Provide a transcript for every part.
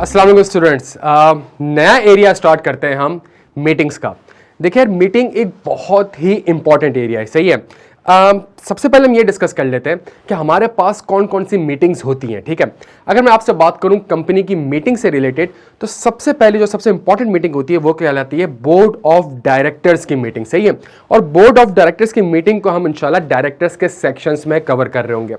अस्सलाम वालेकुम स्टूडेंट्स। नया एरिया स्टार्ट करते हैं हम मीटिंग्स का। देखिए यार, मीटिंग एक बहुत ही इंपॉर्टेंट एरिया है, सही है। सबसे पहले हम ये डिस्कस कर लेते हैं कि हमारे पास कौन कौन सी मीटिंग्स होती हैं। ठीक है, अगर मैं आपसे बात करूं कंपनी की मीटिंग से रिलेटेड, तो सबसे पहले जो सबसे इंपॉर्टेंट मीटिंग होती है वो कहलाती है बोर्ड ऑफ डायरेक्टर्स की मीटिंग, सही है। और बोर्ड ऑफ डायरेक्टर्स की मीटिंग को हम इंशाल्लाह डायरेक्टर्स के सेक्शंस में कवर कर रहे होंगे।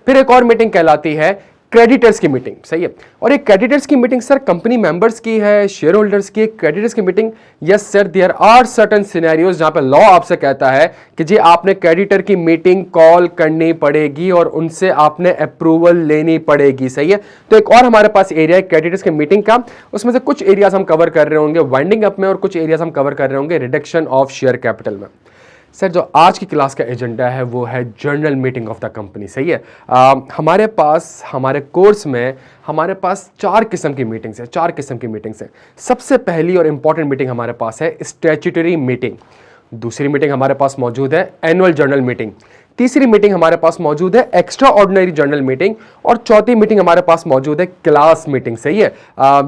फिर एक और मीटिंग कहलाती है क्रेडिटर्स की मीटिंग, सही है। और एक क्रेडिटर्स की मीटिंग सर कंपनी मेंबर्स की है, शेयर होल्डर्स की। क्रेडिटर्स की meeting, yes sir, there are certain scenarios जहां पे लॉ आपसे कहता है कि जी आपने क्रेडिटर की मीटिंग कॉल करनी पड़ेगी और उनसे आपने अप्रूवल लेनी पड़ेगी, सही है। तो एक और हमारे पास एरिया है क्रेडिटर्स की मीटिंग का, उसमें से कुछ एरियाज हम कवर कर रहे होंगे वाइंडिंग अप में और कुछ एरियाज हम कवर कर रहे होंगे रिडक्शन ऑफ शेयर कैपिटल में। सर जो आज की क्लास का एजेंडा है वो है journal meeting of the company, सही है। हमारे पास हमारे कोर्स में हमारे पास चार किस्म की मीटिंग्स है, चार किस्म की मीटिंग्स है। सबसे पहली और इंपॉर्टेंट मीटिंग हमारे पास है स्टैट्यूटरी मीटिंग। दूसरी मीटिंग हमारे पास मौजूद है एनुअल जर्नल मीटिंग। तीसरी मीटिंग हमारे पास मौजूद है एक्स्ट्रा ऑर्डिनरी जर्नल मीटिंग। और चौथी मीटिंग हमारे पास मौजूद है क्लास मीटिंग, सही है।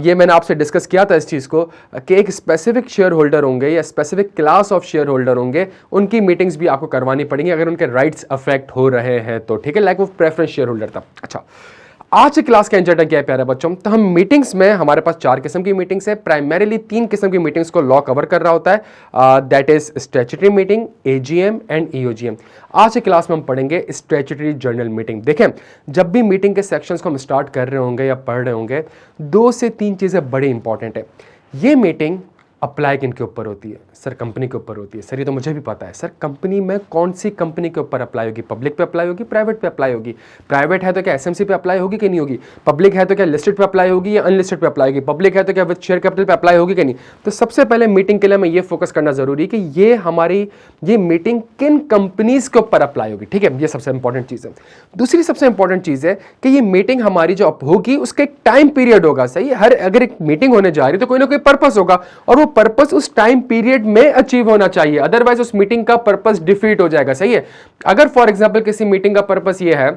ये मैंने आपसे डिस्कस किया था इस चीज को कि एक स्पेसिफिक शेयर होल्डर होंगे या specific class of share holder होंगे, उनकी मीटिंग्स भी आपको करवानी पड़ेंगी अगर उनके राइट्स अफेक्ट हो रहे हैं तो, ठीक है। लाइक वो प्रेफरेंस शेयर होल्डर था। अच्छा, आज की क्लास का एजेंडा क्या है प्यारे बच्चों? तो हम मीटिंग्स में हमारे पास चार किस्म की मीटिंग्स है। प्राइमरीली तीन किस्म की मीटिंग्स को लॉ कवर कर रहा होता है, that is statutory meeting, AGM and EOGM. आज की क्लास में हम पढ़ेंगे स्टैट्यूटरी जर्नल मीटिंग। देखें, जब भी मीटिंग के सेक्शंस को हम स्टार्ट कर रहे होंगे या पढ़ रहे होंगे, दो से तीन चीजें बड़ी इंपॉर्टेंट है। ये मीटिंग अप्लाई किनके ऊपर होती है? सर कंपनी के ऊपर होती है। सर ये तो मुझे भी पता है। सर कंपनी में कौन सी कंपनी के ऊपर अप्लाई होगी? पब्लिक पे अप्लाई होगी, प्राइवेट पे अप्लाई होगी? प्राइवेट है तो क्या एसएमसी पे अप्लाई होगी कि नहीं होगी? पब्लिक है तो क्या लिस्टेड पे अप्लाई होगी या अनलिस्टेड पे अप्लाई होगी? पब्लिक है तो क्या विद शेयर कैपिटल पे अप्लाई होगी कि नहीं? तो सबसे पहले मीटिंग के लिए हमें ये फोकस करना जरूरी है कि ये हमारी ये मीटिंग किन कंपनीज के ऊपर अप्लाई होगी, ठीक है। ये सबसे इंपॉर्टेंट चीज है। दूसरी सबसे इंपॉर्टेंट चीज है कि ये मीटिंग हमारी जो होगी उसका एक टाइम पीरियड होगा, सही है। हर अगर एक मीटिंग होने जा रही है तो कोई ना कोई पर्पस होगा और वो पर्पस उस टाइम पीरियड में अचीव होना चाहिए, अदरवाइज उस मीटिंग का पर्पस डिफीट हो जाएगा, सही है। अगर फॉर एग्जांपल किसी मीटिंग का पर्पस ये है,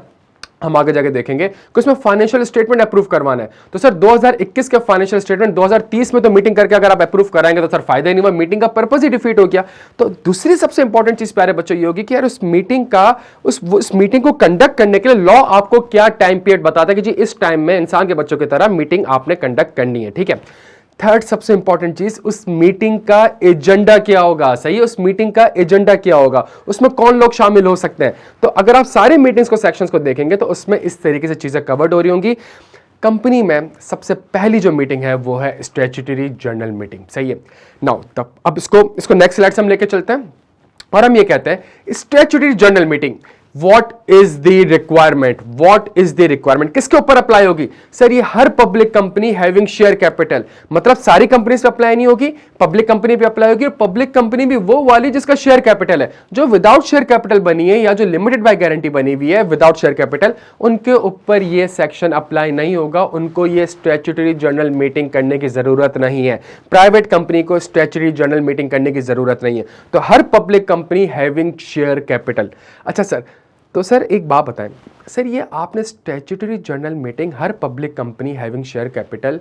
हम आगे जाके देखेंगे कि उसमें फाइनेंशियल स्टेटमेंट अप्रूव करवाना है, तो सर 2021 के फाइनेंशियल स्टेटमेंट 2030 में तो मीटिंग करके अगर आप अप्रूव कराएंगे तो सर फायदा ही नहीं हुआ, मीटिंग का पर्पस ही डिफीट हो गया। तो दूसरी सबसे इंपॉर्टेंट चीज प्यारे बच्चों ये होगी कि यार उस मीटिंग का उस मीटिंग को कंडक्ट करने के लिए लॉ आपको क्या टाइम पीरियड बताता है कि जी इस टाइम में इंसान के बच्चों की तरह मीटिंग आपने कंडक्ट करनी है, ठीक है। थर्ड सबसे इंपॉर्टेंट चीज, उस मीटिंग का एजेंडा क्या होगा, सही है। उस मीटिंग का एजेंडा क्या होगा, उसमें कौन लोग शामिल हो सकते हैं। तो अगर आप सारे मीटिंग्स को सेक्शंस को देखेंगे तो उसमें इस तरीके से चीजें कवर्ड हो रही होंगी। कंपनी में सबसे पहली जो मीटिंग है वो है स्टैट्यूटरी जर्नल मीटिंग, सही है। नाउ तब अब इसको नेक्स्ट स्लाइड से हम लेके चलते हैं और हम ये कहते हैं statutory general meeting What is the requirement? What is the requirement? किसके ऊपर अप्लाई होगी? सर ये हर public company having share capital, मतलब सारी कंपनीज पे अप्लाई नहीं होगी, पब्लिक कंपनी पे अप्लाई होगी। और पब्लिक कंपनी भी वो वाली जिसका शेयर कैपिटल है, जो विदाउट शेयर कैपिटल बनी है या जो लिमिटेड बाय गारंटी बनी हुई है विदाउट शेयर कैपिटल, उनके ऊपर ये सेक्शन अप्लाई नहीं होगा, उनको ये स्टैट्यूटरी जर्नल मीटिंग करने की जरूरत नहीं है। प्राइवेट कंपनी को स्टैट्यूटरी जर्नल मीटिंग करने की जरूरत नहीं है। तो हर public company having share capital. अच्छा सर, तो सर एक बात बताएं, सर ये आपने स्टैट्यूटरी जर्नल मीटिंग हर public company having share capital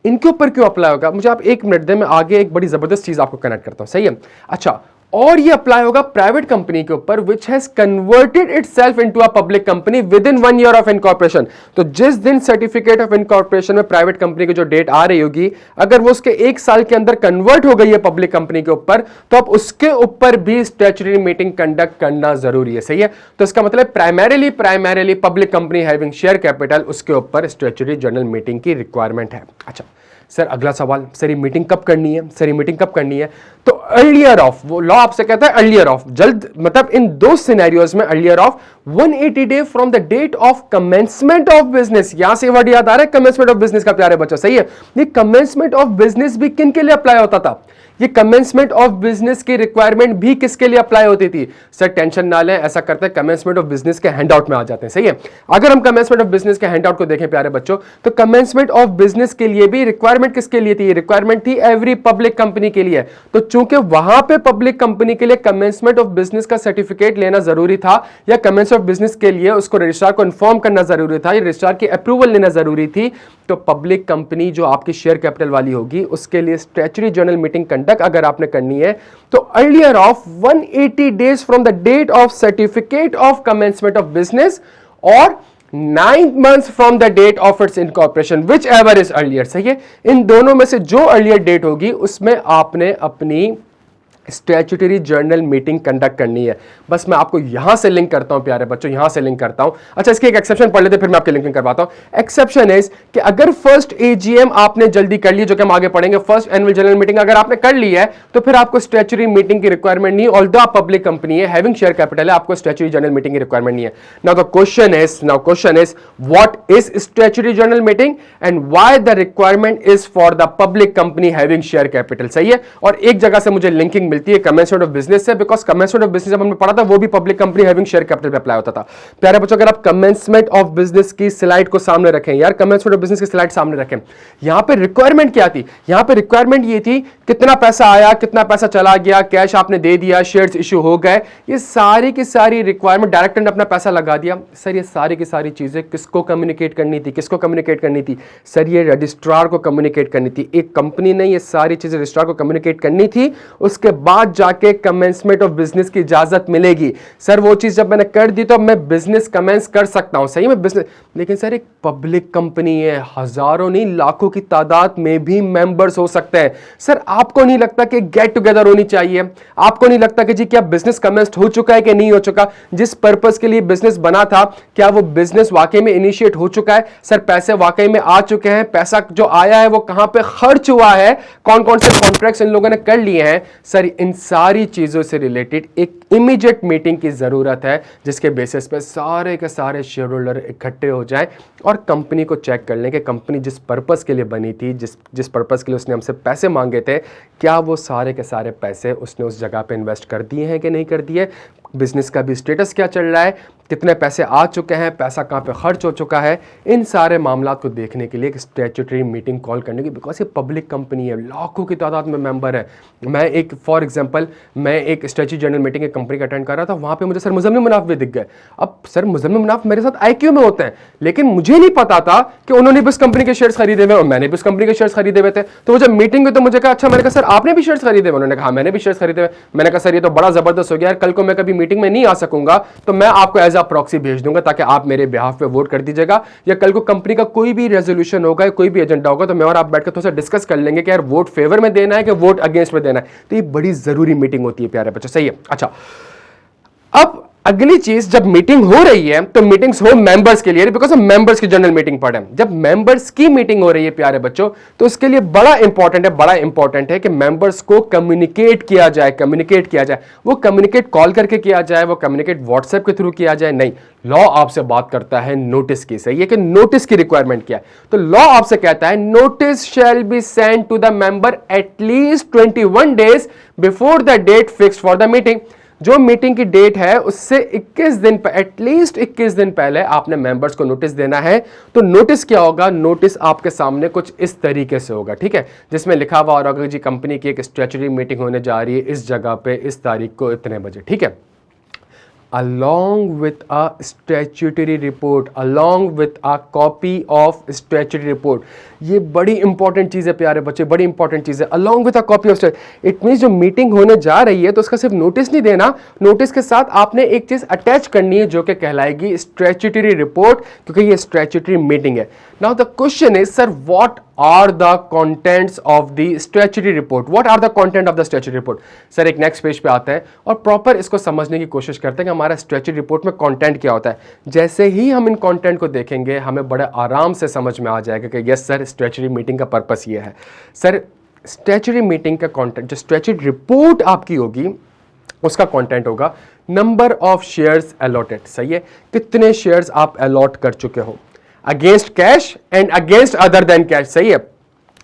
इनके ऊपर क्यों अप्लाई होगा? मुझे आप एक मिनट दें, मैं आगे एक बड़ी जबरदस्त चीज आपको कनेक्ट करता हूं, सही है। अच्छा, और ये अप्लाई होगा प्राइवेट कंपनी के ऊपर which has converted itself into a public company with in 1 year of incorporation. तो जिस दिन सर्टिफिकेट ऑफ इनकॉर्पोरेशन में प्राइवेट कंपनी की जो डेट आ रही होगी, अगर वो उसके 1 साल के अंदर कन्वर्ट हो गई है पब्लिक कंपनी के ऊपर, तो अब उसके ऊपर भी स्टैट्यूटरी मीटिंग कंडक्ट करना जरूरी है, सही है। तो इसका मतलब primarily public company having share capital, उसके ऊपर स्टैट्यूटरी जर्नल मीटिंग की रिक्वायरमेंट है। अच्छा सर अगला सवाल, सर ये मीटिंग कब करनी है? सर ये मीटिंग कब करनी है? तो अर्लियर ऑफ, वो लॉ आपसे कहता है अर्लियर ऑफ, जल्द, मतलब इन दो सिनेरियोज में earlier of 180 day from the date of commencement of business. यहां से वर्ड याद आ रहा है कमेंसमेंट ऑफ बिजनेस का प्यारे बच्चों, सही है। ये कमेंसमेंट ऑफ बिजनेस भी किन के लिए अप्लाई होता था? ये कमेंसमेंट ऑफ बिजनेस की रिक्वायरमेंट भी किसके लिए अप्लाई होती थी? सर टेंशन ना लें, ऐसा करते हैं कमेंसमेंट ऑफ बिजनेस के हैंडआउट में आ जाते हैं, सही है। अगर हम कमेंसमेंट ऑफ बिजनेस के हैंडआउट को देखें प्यारे बच्चों, तो कमेंसमेंट ऑफ बिजनेस के लिए भी रिक्वायरमेंट किसके लिए थी? रिक्वायरमेंट थी एवरी पब्लिक कंपनी के लिए। तो चूंकि वहां पे पब्लिक कंपनी के लिए कमेंसमेंट ऑफ बिजनेस का सर्टिफिकेट लेना जरूरी था या कमेंसमेंट कमेंस ऑफ बिजनेस के लिए उसको रजिस्ट्रार को इन्फॉर्म करना जरूरी था, रजिस्ट्रार की अप्रूवल लेना जरूरी थी, तो पब्लिक कंपनी जो आपकी शेयर कैपिटल वाली होगी उसके लिए स्टैट्यूटरी जनरल मीटिंग कंडक्ट अगर आपने करनी है तो earlier of 180 days from the date of certificate of commencement of business और 9 months from the date of its incorporation, whichever is earlier। सही है, इन दोनों में से जो अर्लियर डेट होगी उसमें आपने अपनी स्टैट्यूटरी जर्नल मीटिंग कंडक्ट करनी है। बस मैं आपको यहां से लिंक करता हूं प्यारे बच्चों, यहां से लिंक करता हूं। अच्छा, इसके एक एक्सेप्शन पढ़ लेते फिर मैं आपके लिंकिंग करवाता हूं। एक्सेप्शन इज कि अगर फर्स्ट एजीएम आपने जल्दी कर ली, जो कि हम आगे पढ़ेंगे, फर्स्ट एनुअल जनरल मीटिंग अगर आपने कर ली है तो फिर आपको स्टैट्यूटरी मीटिंग की रिक्वायरमेंट नहीं, ऑल्दो आप पब्लिक कंपनी है, हैविंग शेयर कैपिटल है, आपको स्टैट्यूटरी जनरल मीटिंग की रिक्वायरमेंट नहीं है। Now the question is what is statutory general meeting and why the requirement is for the public company having share capital. सही है, और एक जगह से मुझे लिंकिंग मिलती है कमेंसमेंट ऑफ बिजनेस से, बिकॉज कमेंसमेंट ऑफ बिजनेस जब हमने पढ़ा था वो भी public company having share capital पे अप्लाई होता था। प्यारे बच्चों, अगर आप कमेंसमेंट ऑफ बिजनेस की स्लाइड को सामने रखें, यार कमेंसमेंट ऑफ बिजनेस की स्लाइड सामने रखें, यहां पे रिक्वायरमेंट क्या थी? यहां पे रिक्वायरमेंट ये थी कितना पैसा आया, कितना पैसा चला गया, कैश आपने दे दिया, शेयर्स इश्यू हो गए, ये सारी की सारी रिक्वायरमेंट, डायरेक्टर ने अपना पैसा लगा दिया। सर ये सारी की सारी चीजें किसको कम्युनिकेट करनी थी? किसको कम्युनिकेट करनी थी? सर ये रजिस्ट्रार को कम्युनिकेट करनी थी। एक कंपनी ने ये सारी चीजें रजिस्ट्रार को कम्युनिकेट करनी थी, उसके बाद जाके कमेंसमेंट ऑफ बिजनेस की इजाजत मिलेगी। सर वो चीज जब मैंने कर दी तो मैं बिजनेस कमेंस कर सकता हूं, सही में बिजनेस। लेकिन सर एक पब्लिक कंपनी है, हजारों नहीं लाखों की तादाद में भी मेंबर्स हो सकते हैं। सर आपको नहीं लगता कि गेट टुगेदर होनी चाहिए? आपको नहीं लगता कि जी क्या बिजनेस कमेंस्ड हो चुका है कि नहीं हो चुका? जिस पर्पस के लिए बिजनेस बना था क्या वो बिजनेस वाकई में इनिशिएट हो चुका है? सर पैसे वाकई में आ चुके हैं? पैसा जो आया है वो कहां पे खर्च हुआ है? कौन कौन से कॉन्ट्रैक्ट्स इन लोगों ने कर लिए हैं? सर इन सारी चीजों से रिलेटेड एक इमीडिएट मीटिंग की जरूरत है, जिसके बेसिस पे सारे के सारे शेयर होल्डर इकट्ठे हो जाएं और कंपनी को चेक कर लें कि कंपनी जिस पर्पस के लिए बनी थी, जिस पर्पस के लिए उसने हमसे पैसे मांगे थे, क्या वो सारे के सारे पैसे उसने उस जगह पे इन्वेस्ट कर दिए हैं कि नहीं कर दिए? बिजनेस का भी स्टेटस क्या चल रहा है, कितने पैसे आ चुके हैं, पैसा कहाँ पे खर्च हो चुका है, इन सारे मामला को देखने के लिए एक स्टैट्यूटरी मीटिंग कॉल करने की, बिकॉज ये पब्लिक कंपनी है, लाखों की तादाद में मेंबर है। मैं एक फॉर एग्जांपल मैं एक स्टैट्यूटरी जनरल मीटिंग एक कंपनी का अटेंड कर रहा था, वहाँ पे मुझे सर मुज़म्मिल मुनाफ भी दिख गए। अब सर मुज़म्मिल मुनाफ मेरे साथ IQ में होते हैं, लेकिन मुझे नहीं पता था कि उन्होंने भी उस कंपनी के शेयर्स खरीदे हुए और मैंने भी उस कंपनी के शेयर्स खरीदे हुए थे। तो वो जब मीटिंग हुई तो मुझे कहा, अच्छा, मैंने कहा सर आपने भी शेयर्स खरीदे हुए? उन्होंने कहा मैंने भी शेयर्स खरीदे हुए। मैंने कहा सर ये तो बड़ा जबरदस्त हो गया यार, कल को मैं कभी मीटिंग में नहीं आ सकूंगा तो मैं आपको एज अ प्रॉक्सी भेज दूंगा ताकि आप मेरे बिहाफ पे वोट कर दीजिएगा, या कल को कंपनी का कोई भी रेजोल्यूशन होगा, कोई भी एजेंडा होगा तो मैं और आप बैठकर थोड़ा सा डिस्कस कर लेंगे कि यार वोट फेवर में देना है कि वोट अगेंस्ट में देना है। तो ये बड़ी जरूरी मीटिंग होती है प्यारे बच्चों, सही है। अच्छा, अब अगली चीज, जब मीटिंग हो रही है तो मीटिंग्स हो मेंबर्स के लिए, बिकॉज हम मेंबर्स की जनरल मीटिंग पढ़े। जब मेंबर्स की मीटिंग हो रही है प्यारे बच्चों, तो उसके लिए बड़ा इंपॉर्टेंट है कि मेंबर्स को कम्युनिकेट किया जाए। वो कम्युनिकेट कॉल करके किया जाए, वो कम्युनिकेट व्हाट्सएप के थ्रू किया जाए, नहीं। लॉ आपसे बात करता है नोटिस की, सही है कि नोटिस की रिक्वायरमेंट क्या है? तो लॉ आपसे कहता है notice shall be send to the member at least 21 days before the date fixed for the meeting. जो मीटिंग की डेट है उससे 21 दिन एटलीस्ट 21 दिन पहले आपने मेंबर्स को नोटिस देना है। तो नोटिस क्या होगा? नोटिस आपके सामने कुछ इस तरीके से होगा, ठीक है, जिसमें लिखा हुआ होगा जी कंपनी की एक स्टैट्यूटरी मीटिंग होने जा रही है इस जगह पे इस तारीख को इतने बजे, ठीक है। along with a statutory report, along with a copy of statutory report। ये बड़ी इंपॉर्टेंट चीज है प्यारे बच्चे, बड़ी इंपॉर्टेंट चीज है। along with a copy of statutory, it means जो मीटिंग होने जा रही है तो उसका सिर्फ नोटिस नहीं देना, नोटिस के साथ आपने एक चीज अटैच करनी है जो कि कहलाएगी स्टैट्यूटरी रिपोर्ट, क्योंकि ये स्टैट्यूटरी मीटिंग है। Now the question is sir what are the contents of the statutory report? What are the content of the statutory report? Sir एक नेक्स्ट पेज पे आता है और प्रॉपर इसको समझने की कोशिश करते हैं कि हमारा स्टैट्यूटरी रिपोर्ट में कंटेंट क्या होता है। जैसे ही हम इन कंटेंट को देखेंगे हमें बड़े आराम से समझ में आ जाएगा कि यस सर स्टैट्यूटरी मीटिंग का पर्पस ये है। सर स्टैट्यूटरी मीटिंग का कंटेंट, जो स्टैट्यूटरी रिपोर्ट आपकी होगी उसका कंटेंट होगा नंबर ऑफ शेयर्स अलॉटेड, सही है, कितने शेयर्स आप अलॉट कर चुके हो against cash and against other than cash, सही है,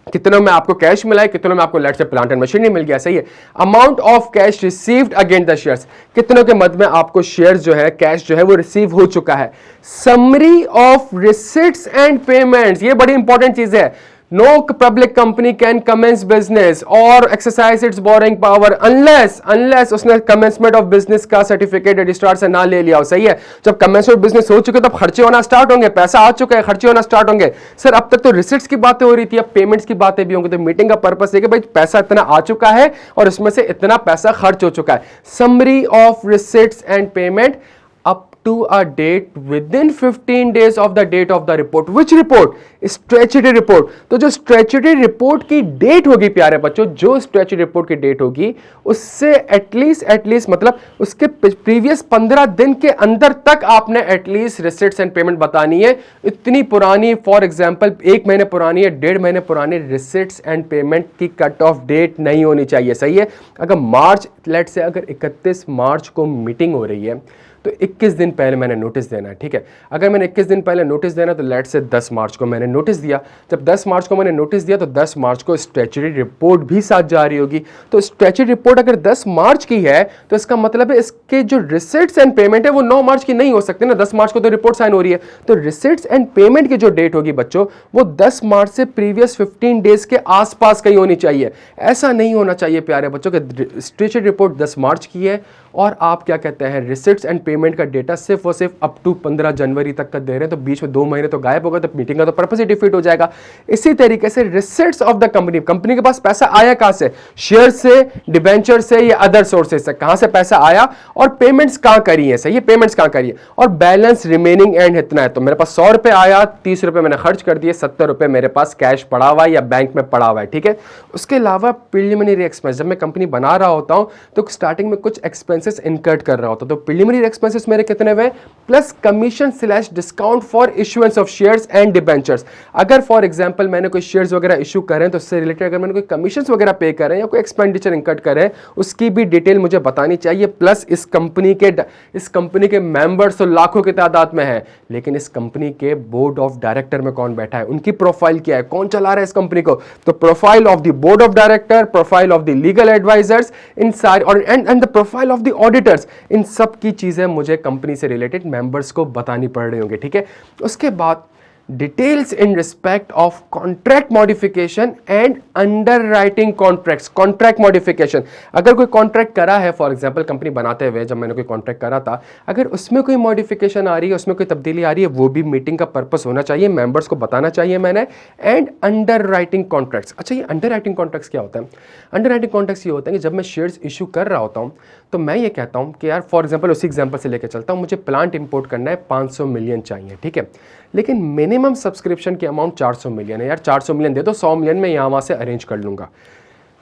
कितनों में आपको कैश मिला है, कितनों में आपको लेट से प्लांट एंड मशीनरी मिल गया, सही है। Amount of cash received against the shares, कितनों के मद में आपको शेयर्स जो है, कैश जो है वो रिसीव हो चुका है। Summary of receipts and payments, ये बड़ी इंपॉर्टेंट चीज है। No public company can commence business or exercise its borrowing power unless उसने कमेंसमेंट ऑफ बिजनेस का सर्टिफिकेट रजिस्ट्रार से ना ले लिया हो। सही है, जब कमेंसमेंट बिजनेस हो चुके तब खर्चे होना स्टार्ट होंगे, पैसा आ चुका है, खर्चे होना स्टार्ट होंगे। सर अब तक तो रिसिट्स की बातें हो रही थी, अब पेमेंट्स की बातें भी होंगी। तो मीटिंग का पर्पस है कि भाई पैसा इतना आ चुका है और इसमें से इतना पैसा खर्च हो चुका है। Summary of receipts and payment up to a date within 15 days of the date of the report. Which report? Statutory report. तो जो statutory report की डेट होगी प्यारे बच्चों, जो statutory report की डेट होगी उससे एटलीस्ट मतलब उसके प्रीवियस 15 दिन के अंदर तक आपने एटलीस्ट रिसिट्स एंड पेमेंट बतानी है। इतनी पुरानी, फॉर एग्जांपल 1 महीने पुरानी है, 1.5 महीने पुरानी रिसिट्स एंड पेमेंट की कट ऑफ डेट नहीं होनी चाहिए। सही है, अगर मार्च, लेट से अगर 31 मार्च को मीटिंग हो रही है तो 21 दिन पहले मैंने नोटिस देना है। ठीक है, अगर मैंने 21 दिन पहले नोटिस देना तो लेट से 10 मार्च को मैंने नोटिस दिया। जब 10 मार्च को मैंने नोटिस दिया तो 10 मार्च को स्टैट्यूटरी रिपोर्ट भी साथ जारी होगी। तो स्टैट्यूटरी रिपोर्ट अगर 10 मार्च की है तो इसका मतलब है इसके जो रिसिट्स एंड पेमेंट है वो 9 मार्च की नहीं हो सकती ना, 10 मार्च को तो रिपोर्ट साइन हो रही है। तो रिसिट्स एंड पेमेंट की जो डेट होगी बच्चों वो 10 मार्च से प्रीवियस 15 डेज के आसपास कहीं होनी चाहिए। ऐसा नहीं होना चाहिए प्यारे बच्चों कि स्टैट्यूटरी रिपोर्ट 10 मार्च की है और आप क्या कहते हैं रिसिट्स एंड पेमेंट का डेटा सिर्फ और सिर्फ अप टू 15 जनवरी तक का दे रहे हैं, तो बीच में 2 महीने तो गायब होगा, तो मीटिंग का तो पर्पस ही डिफीट हो जाएगा। इसी तरीके से receipts of the company, company के पास पैसा आया कहां से, शेयर से, डिबेंचर से या अदर सोर्सेज से, कहां से पैसा आया और पेमेंट्स कहां करी है। सही है, पेमेंट्स कहां करी है और बैलेंस रिमेनिंग एंड इतना है। तो मेरे पास 100 रुपए आया, 30 रुपए मैंने खर्च कर दिए, 70 रुपए मेरे पास कैश पड़ा हुआ है या बैंक में पड़ा हुआ है। ठीक है, उसके अलावा प्रिलिमिनरी एक्सपेंस, जब मैं कंपनी बना रहा होता हूं तो स्टार्टिंग में कुछ एक्सपेंसेस इनकर्ड कर रहा होता, तो प्रिलिमिनरी एक्सपेंसेस मेरे कितने हुए, plus commission slash discount for issuance of shares and debentures. अगर फॉर एग्जांपल मैंने कोई शेयर्स वगैरह इशू करें तो उससे रिलेटेड अगर मैंने कोई कमीशंस वगैरह पे करें या कोई एक्सपेंडिचर इनकर्ड करें उसकी भी डिटेल मुझे बतानी चाहिए। प्लस इस कंपनी के मेंबर्स तो लाखों की तादाद में है, लेकिन इस कंपनी के बोर्ड ऑफ डायरेक्टर में कौन बैठा है, उनकी प्रोफाइल क्या है, कौन चला रहा है इस कंपनी को। तो profile of the board of director, profile of the legal advisers, इन सारे और and the profile of the auditors, इन सब की चीजें मुझे कंपनी से रिलेटेड मेंबर्स को बतानी पड़ रही होंगी। ठीक है, उसके बाद details in respect of contract modification and underwriting contracts. Contract modification, अगर कोई कॉन्ट्रैक्ट करा है, फॉर एग्जांपल कंपनी बनाते हुए जब मैंने कोई कॉन्ट्रैक्ट करा था, अगर उसमें कोई मॉडिफिकेशन आ रही है, उसमें कोई तब्दीली आ रही है, वो भी मीटिंग का पर्पस होना चाहिए, मेंबर्स को बताना चाहिए मैंने। एंड अंडरराइटिंग कॉन्ट्रैक्ट्स, अच्छा ये अंडरराइटिंग कॉन्ट्रैक्ट्स क्या होता है? अंडरराइटिंग कॉन्ट्रैक्ट्स ये होता है कि जब मैं शेयर्स इशू कर रहा होता हूँ तो मैं ये कहता हूँ कि यार फॉर एग्जांपल उसी एग्जांपल से लेकर चलता हूँ, मुझे प्लांट इंपोर्ट करना है, 500 मिलियन चाहिए। ठीक है, लेकिन मिनिमम सब्सक्रिप्शन की अमाउंट 400 मिलियन है। यार 400 मिलियन दे दो, 100 मिलियन में यहाँ वहाँ से अरेंज कर लूँगा।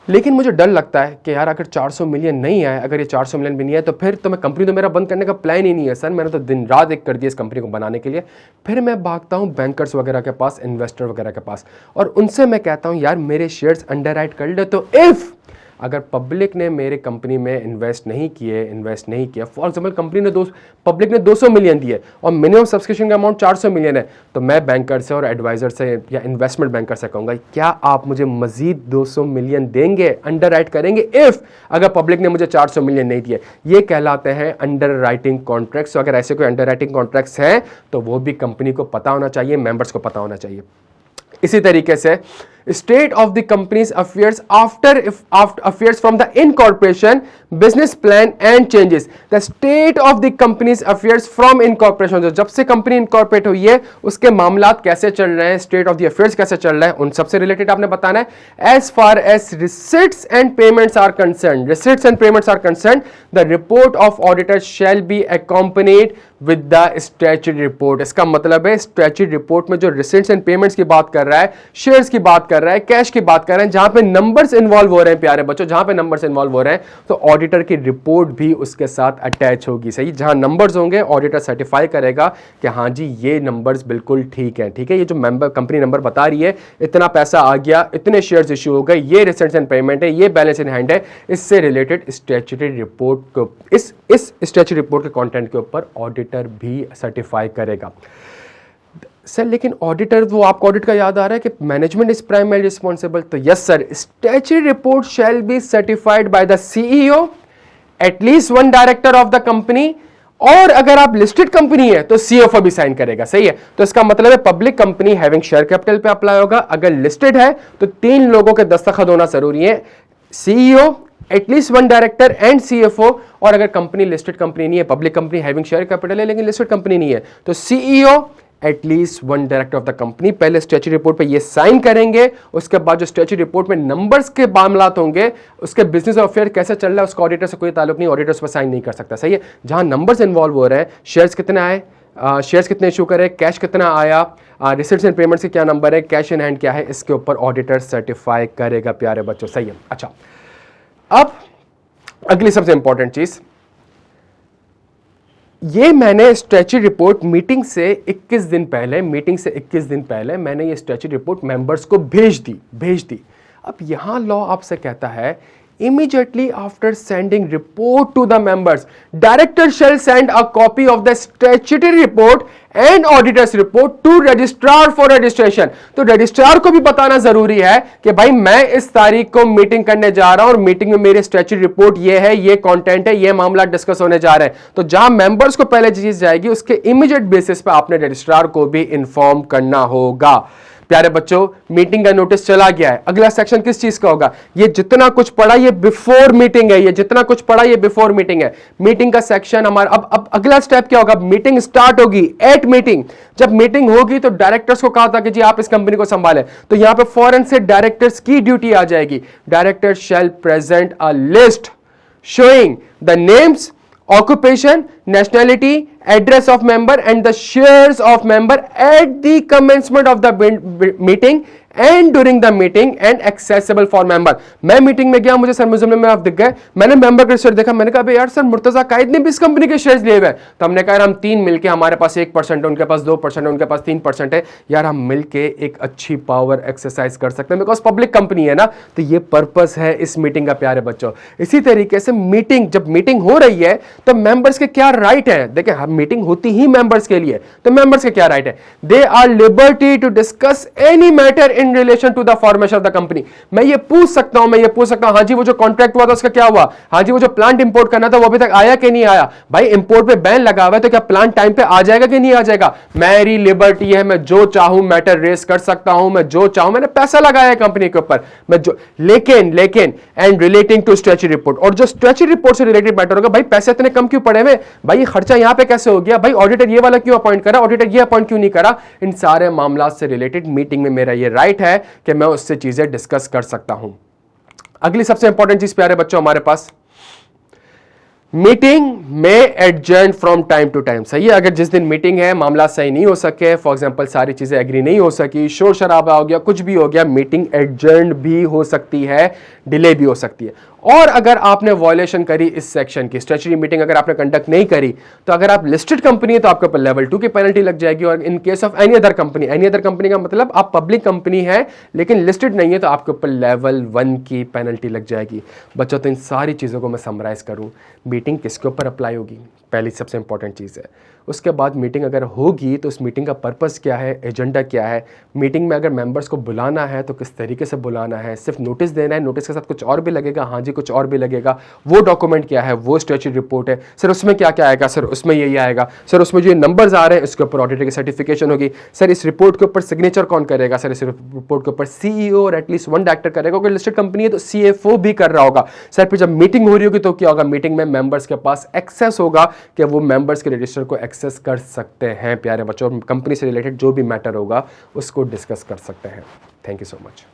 लेकिन मुझे डर लगता है कि यार अगर 400 मिलियन नहीं आए, अगर ये 400 मिलियन भी नहीं आए तो फिर तो मैं कंपनी तो मेरा बंद करने का प्लान ही नहीं है सर, मैंने तो दिन रात एक कर दिया इस कंपनी को बनाने के लिए। फिर मैं भागता हूँ बैंकर्स वगैरह के पास, इन्वेस्टर वगैरह के पास, और उनसे मैं कहता हूँ यार मेरे शेयर्स अंडरराइट कर ले। तो इफ़ अगर पब्लिक ने मेरे कंपनी में इन्वेस्ट नहीं किया, फॉर एग्जाम्पल पब्लिक ने 200 मिलियन दिए और मिनिमम सब्सक्रिप्शन का अमाउंट 400 मिलियन है, तो मैं बैंकर से और एडवाइजर से या इन्वेस्टमेंट बैंकर से कहूँगा क्या आप मुझे मजीद 200 मिलियन देंगे, अंडरराइट करेंगे इफ़ अगर पब्लिक ने मुझे 400 मिलियन नहीं दिए। ये कहलाते हैं अंडरराइटिंग कॉन्ट्रैक्ट्स। तो अगर ऐसे कोई अंडरराइटिंग कॉन्ट्रैक्ट्स हैं तो वो भी कंपनी को पता होना चाहिए, मेंबर्स को पता होना चाहिए। इसी तरीके से state of the company's affairs after affairs from the incorporation, business plan and changes. The state of the company's affairs from incorporation, जब से कंपनी इनकॉर्पोरेट हुई है उसके मामलात कैसे चल रहे हैं, स्टेट ऑफ द अफेयर्स कैसे चल रहा है, उन सबसे रिलेटेड आपने बताना है। As far as receipts and payments are concerned, the report of auditor shall be accompanied with the statutory report. इसका मतलब है statutory report में जो receipts and payments की बात कर रहा है, शेयर्स की बात कर रहा है, कैश की बात कर रहे हैं, जहां पे नंबर्स इन्वॉल्व हो रहे हैं प्यारे बच्चों, जहां पे नंबर्स इन्वॉल्व हो रहे हैं तो ऑडिटर की रिपोर्ट भी उसके साथ अटैच होगी। सही, जहां नंबर्स होंगे ऑडिटर सर्टिफाई करेगा कि हाँ जी ये नंबर्स बिल्कुल ठीक है। ठीक है, ये जो मेंबर कंपनी नंबर बता रही है, इतना पैसा आ गया, इतने शेयर्स इश्यू हो गए, ये रिसिट्स एंड पेमेंट है, ये बैलेंस इन हैंड है, इससे रिलेटेड स्टैट्यूटरी रिपोर्ट को इस स्टैट्यूटरी रिपोर्ट के कंटेंट के ऊपर ऑडिटर भी सर्टिफाई करेगा। सर लेकिन ऑडिटर, वो आपको ऑडिट का याद आ रहा है कि मैनेजमेंट इज प्राइमरी रिस्पॉन्सिबल। तो yes sir, statutory report shall be certified by the CEO, at least one director of the company और अगर आप लिस्टेड कंपनी है तो सीएफओ भी साइन करेगा, सही है। तो इसका मतलब है public company having share capital पे अप्लाई होगा। अगर लिस्टेड है तो 3 लोगों के दस्तखत होना जरूरी है, CEO, at least 1 director and CFO. और अगर कंपनी लिस्टेड कंपनी नहीं है, public company having share capital है लेकिन लिस्टेड कंपनी नहीं है, तो CEO, at least 1 director of the company पहले स्टैच्यूटरी रिपोर्ट पे ये साइन करेंगे। उसके बाद जो स्टैच्यूटरी रिपोर्ट में नंबर्स के मामलात होंगे, उसके बिजनेस अफेयर कैसे चल रहा है, उसका ऑडिटर से कोई ताल्लुक नहीं, ऑडिटर उस पर साइन नहीं कर सकता, सही है। जहां नंबर्स इन्वॉल्व हो रहे हैं, शेयर्स कितने आए, शेयर्स कितने इशू करे, कैश कितना आया, रिसिप्ट्स एंड पेमेंट्स के क्या नंबर है, कैश इन हैंड क्या है, इसके ऊपर ऑडिटर सर्टिफाई करेगा प्यारे बच्चों, सही है। अच्छा, अब अगली सबसे इंपॉर्टेंट चीज, ये मैंने स्टैच्यूटरी रिपोर्ट मीटिंग से 21 दिन पहले मैंने ये स्टैच्यूटरी रिपोर्ट मेंबर्स को भेज दी। अब यहां लॉ आपसे कहता है immediately after sending report to the members, director shall send a copy of the statutory report and auditor's report to registrar for registration। तो रजिस्ट्रार को भी बताना जरूरी है कि भाई मैं इस तारीख को मीटिंग करने जा रहा हूं और मीटिंग में मेरी स्टैच्यूटरी रिपोर्ट ये है, ये कंटेंट है, ये मामला डिस्कस होने जा रहे हैं। तो जहां मेंबर्स को पहले चीज जाएगी उसके इमीडिएट बेसिस पे आपने रजिस्ट्रार को भी इन्फॉर्म करना होगा। प्यारे बच्चों, मीटिंग का नोटिस चला गया है, अगला सेक्शन किस चीज का होगा, ये जितना कुछ पढ़ा ये बिफोर मीटिंग है, मीटिंग का सेक्शन हमारा। अब अगला स्टेप क्या होगा, मीटिंग स्टार्ट होगी एट मीटिंग। जब मीटिंग होगी तो डायरेक्टर्स को कहा था कि जी आप इस कंपनी को संभालें, तो यहां पे फौरन से डायरेक्टर्स की ड्यूटी आ जाएगी। Director shall present a list showing the names, occupation, nationality, address of member and the shares of member at the commencement of the meeting and during the meeting and accessible for member। मैं meeting में गया, मुझे sir museum में आप दिख गए, मैंने member का शेयर देखा, मैंने कहा यार सर मुर्तजा कायद ने भी इस कंपनी के शेयर्स लिए हुए हैं। तो हमने कहा हम 3 मिलके, हमारे पास 1% है, उनके पास 2% है, उनके पास 3% है, यार हम मिलके एक अच्छी पावर एक्सरसाइज कर सकते हैं, बिकॉज पब्लिक कंपनी है ना। तो ये पर्पस है इस मीटिंग का प्यारे बच्चों। इसी तरीके से मीटिंग, जब मीटिंग हो रही है तो मेंबर्स के क्या राइट है, देखिए मीटिंग होती ही मेंबर्स के लिए, तो मेंबर्स के क्या राइट है, they are liberty to discuss any matter in relation to the formation of the company. मैं ये पूछ सकता हूं, हाँ जी वो जो कॉन्ट्रैक्ट हुआ था उसका क्या हुआ, हाँ जी वो जो प्लांट इंपोर्ट करना था वो अभी तक आया कि नहीं आया। भाई इंपोर्ट पे बैन लगा हुआ है तो क्या प्लांट टाइम पे आ जाएगा कि नहीं आ जाएगा। मेरी लिबर्टी है, मैं जो चाहूं मैटर रेस कर सकता हूं, मैं जो चाहूं, मैंने पैसा लगाया है कंपनी के ऊपर, मैं जो, लेकिन and relating to statutory report, और जो स्टैच्यूटरी रिपोर्ट से रिलेटेड मैटर होगा, भाई पैसे इतने कम क्यों पड़े हुए, भाई ये खर्चा यहां पे कैसे हो गया, भाई ऑडिटर ये वाला क्यों अपॉइंट करा, ऑडिटर ये अपॉइंट क्यों नहीं करा, इन सारे मामला से रिलेटेड मीटिंग में मेरा ये राइट है कि मैं उससे चीजें डिस्कस कर सकता हूं। अगली सबसे इंपॉर्टेंट चीज प्यारे बच्चों हमारे पास, मीटिंग में adjourn from time to time. सही है, अगर जिस दिन मीटिंग है मामला सही नहीं हो सके, फॉर एग्जांपल सारी चीजें एग्री नहीं हो सकी, शोर शराबा हो गया, कुछ भी हो गया, मीटिंग एडजर्न भी हो सकती है, डिले भी हो सकती है। और अगर आपने वायलेशन करी इस सेक्शन की, स्टैच्यूटरी मीटिंग अगर आपने कंडक्ट नहीं करी, तो अगर आप लिस्टेड कंपनी है तो आपके ऊपर लेवल 2 की पेनल्टी लग जाएगी। और in case of any other company का मतलब आप पब्लिक कंपनी है लेकिन लिस्टेड नहीं है तो आपके ऊपर लेवल 1 की पेनल्टी लग जाएगी। बच्चों, तो इन सारी चीज़ों को मैं समराइज करूँ, मीटिंग किसके ऊपर अप्लाई होगी, पहली सबसे इंपॉर्टेंट चीज़ है। उसके बाद मीटिंग अगर होगी तो उस मीटिंग का पर्पस क्या है, एजेंडा क्या है, मीटिंग में अगर मेंबर्स को बुलाना है तो किस तरीके से बुलाना है, सिर्फ नोटिस देना है, नोटिस के साथ कुछ और भी लगेगा, हाँ जी कुछ और भी लगेगा, वो डॉक्यूमेंट क्या है, वो स्टैच्यूटरी रिपोर्ट है, सर उसमें क्या क्या आएगा, सर उसमें यही आएगा, सर उसमें जो नंबर्स आ रहे हैं उसके ऊपर ऑडिटर की सर्टिफिकेशन होगी, सर इस रिपोर्ट के ऊपर सिग्नेचर कौन करेगा, सर इस रिपोर्ट के ऊपर सीईओ और एटलीस्ट 1 डायरेक्टर करेगा, अगर लिस्टेड कंपनी है तो सीएफओ भी कर रहा होगा। सर फिर जब मीटिंग हो रही होगी तो क्या होगा, मीटिंग में मेंबर्स के पास एक्सेस होगा कि वो मेंबर्स के रजिस्टर को एक्सेस कर सकते हैं प्यारे बच्चों, कंपनी से रिलेटेड जो भी मैटर होगा उसको डिस्कस कर सकते हैं। Thank you so much.